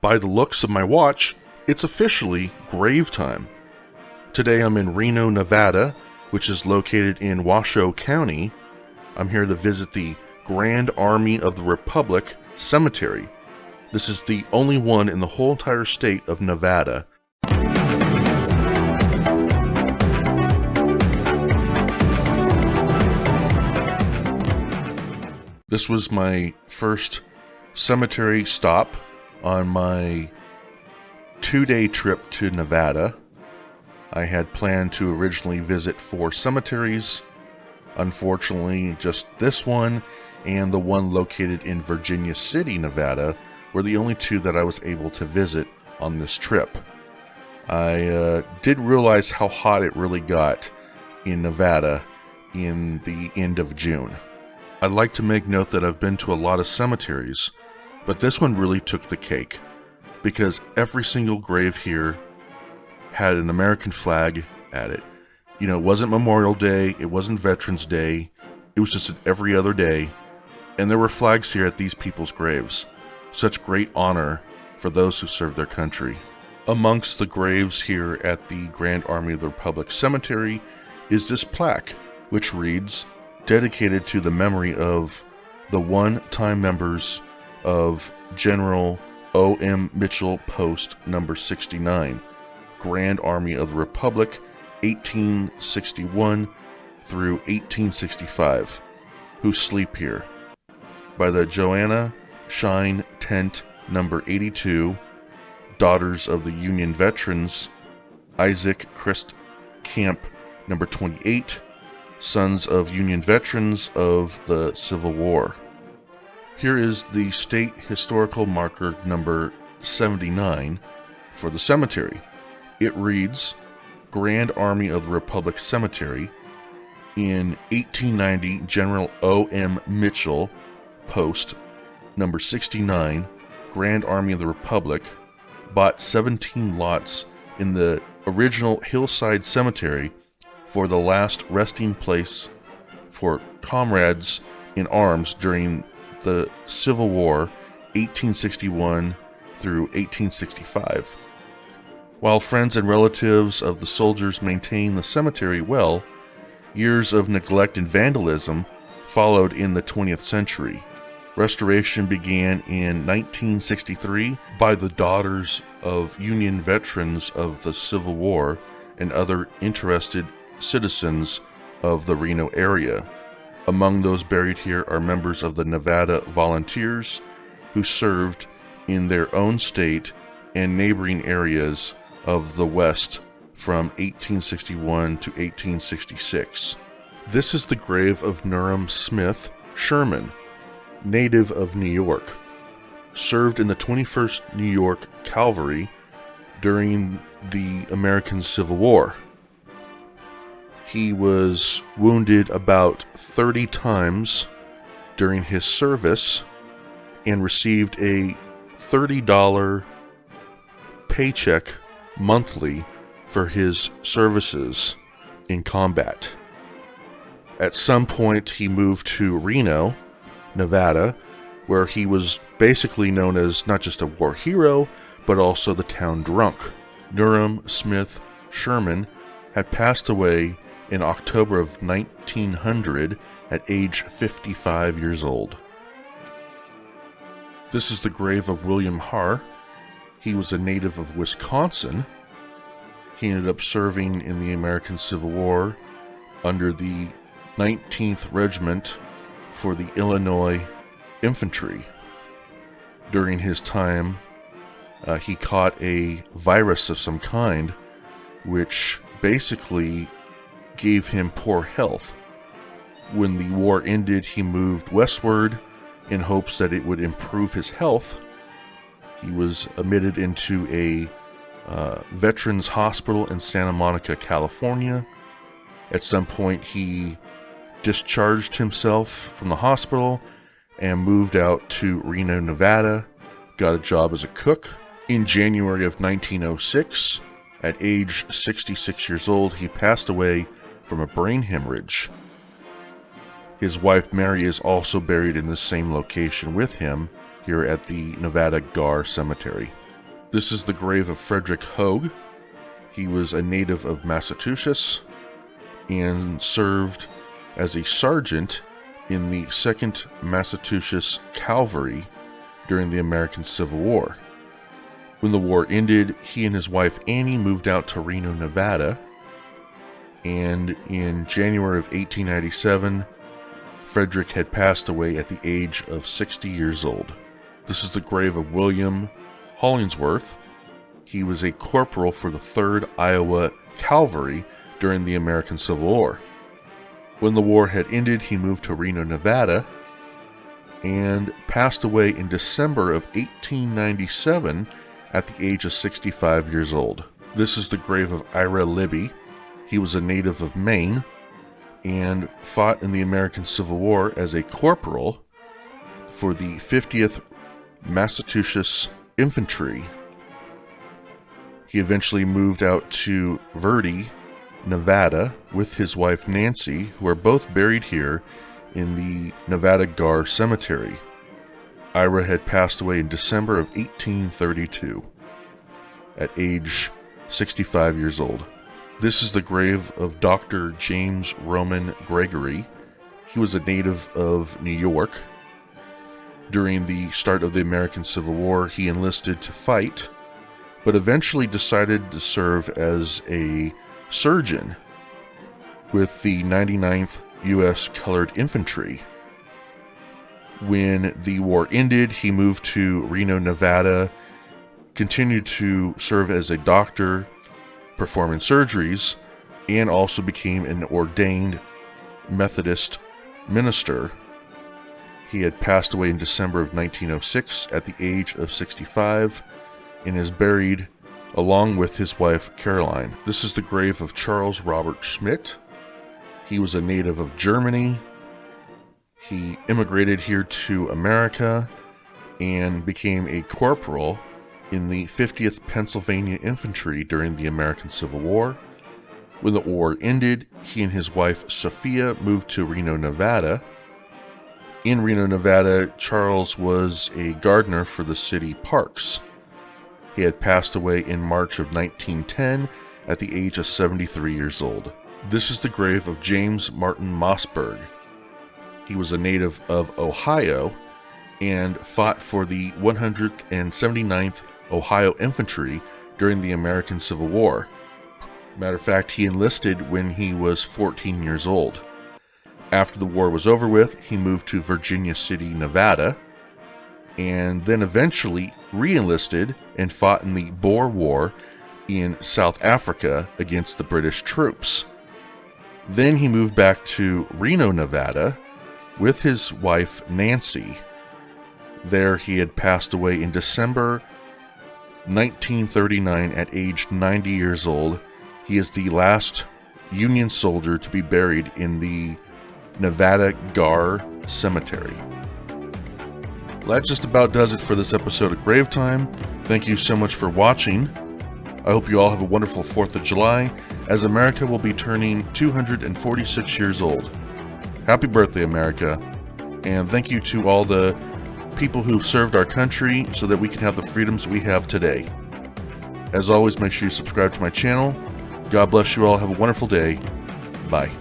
By the looks of my watch, it's officially grave time. Today I'm in Reno, Nevada, which is located in Washoe County. I'm here to visit the Grand Army of the Republic Cemetery. This is the only one in the whole entire state of Nevada. This was my first cemetery stop on my 2-day trip to Nevada. I had planned to originally visit 4 cemeteries. Unfortunately, just this one and the one located in Virginia City, Nevada, were the only 2 that I was able to visit on this trip. I did realize how hot it really got in Nevada in the end of June. I'd like to make note that I've been to a lot of cemeteries, but this one really took the cake, because every single grave here had an American flag at it. You know, it wasn't Memorial Day, it wasn't Veterans Day, it was just every other day, and there were flags here at these people's graves. Such great honor for those who served their country. Amongst the graves here at the Grand Army of the Republic Cemetery is this plaque, which reads, "Dedicated to the memory of the one-time members of General O.M. Mitchell Post No. 69, Grand Army of the Republic, 1861 through 1865, who sleep here, by the Joanna Shine Tent No. 82, Daughters of the Union Veterans, Isaac Christ Camp No. 28, Sons of Union Veterans of the Civil War." Here is the state historical marker number 79 for the cemetery. It reads, "Grand Army of the Republic Cemetery. In 1890, General O.M. Mitchell, Post No. 69, Grand Army of the Republic, bought 17 lots in the original Hillside Cemetery for the last resting place for comrades in arms during the Civil War, 1861 through 1865. While friends and relatives of the soldiers maintained the cemetery well, years of neglect and vandalism followed in the 20th century. Restoration began in 1963 by the Daughters of Union Veterans of the Civil War and other interested citizens of the Reno area. Among those buried here are members of the Nevada Volunteers who served in their own state and neighboring areas of the West from 1861 to 1866. This is the grave of Nurum Smith Sherman, native of New York. Served in the 21st New York Cavalry during the American Civil War. He was wounded about 30 times during his service and received a $30 paycheck monthly for his services in combat. At some point, he moved to Reno, Nevada, where he was basically known as not just a war hero, but also the town drunk. Nurum Smith Sherman had passed away in October of 1900 at age 55 years old. This is the grave of William G.A.R. He was a native of Wisconsin. He ended up serving in the American Civil War under the 19th Regiment for the Illinois Infantry. During his time, he caught a virus of some kind, which basically gave him poor health. When the war ended, he moved westward in hopes that it would improve his health. He was admitted into a veterans hospital in Santa Monica, California. At some point, he discharged himself from the hospital and moved out to Reno, Nevada, got a job as a cook. In January of 1906, at age 66 years old, he passed away from a brain hemorrhage. His wife Mary is also buried in the same location with him here at the Nevada GAR Cemetery. This is the grave of Frederick Hoag. He was a native of Massachusetts and served as a sergeant in the 2nd Massachusetts Cavalry during the American Civil War. When the war ended, he and his wife Annie moved out to Reno, Nevada, and in January of 1897, Frederick had passed away at the age of 60 years old. This is the grave of William Hollingsworth. He was a corporal for the 3rd Iowa Cavalry during the American Civil War. When the war had ended, he moved to Reno, Nevada, and passed away in December of 1897 at the age of 65 years old. This is the grave of Ira Libby. He was a native of Maine and fought in the American Civil War as a corporal for the 50th Massachusetts Infantry. He eventually moved out to Verde, Nevada, with his wife Nancy, who are both buried here in the Nevada GAR Cemetery. Ira had passed away in December of 1832 at age 65 years old. This is the grave of Dr. James Roman Gregory. He was a native of New York. During the start of the American Civil War, he enlisted to fight, but eventually decided to serve as a surgeon with the 99th U.S. Colored Infantry. When the war ended, he moved to Reno, Nevada, continued to serve as a doctor, performing surgeries, and also became an ordained Methodist minister. He had passed away in December of 1906 at the age of 65 and is buried along with his wife Caroline. This is the grave of Charles Robert Schmidt. He was a native of Germany. He immigrated here to America and became a corporal in the 50th Pennsylvania Infantry during the American Civil War. When the war ended, he and his wife Sophia moved to Reno, Nevada. In Reno, Nevada, Charles was a gardener for the city parks. He had passed away in March of 1910 at the age of 73 years old. This is the grave of James Martin Mossberg. He was a native of Ohio and fought for the 179th Ohio Infantry during the American Civil War. Matter of fact, he enlisted when he was 14 years old. After the war was over with, he moved to Virginia City, Nevada, and then eventually re-enlisted and fought in the Boer War in South Africa against the British troops. Then he moved back to Reno, Nevada, with his wife Nancy. There he had passed away in December 1939 at age 90 years old. He is the last Union soldier to be buried in the Nevada GAR Cemetery. Well, that just about does it for this episode of Grave Time. Thank you so much for watching. I hope you all have a wonderful 4th of July, as America will be turning 246 years old. Happy birthday, America. And thank you to all the people who served our country so that we can have the freedoms we have today. As always, make sure you subscribe to my channel. God bless you all. Have a wonderful day. Bye.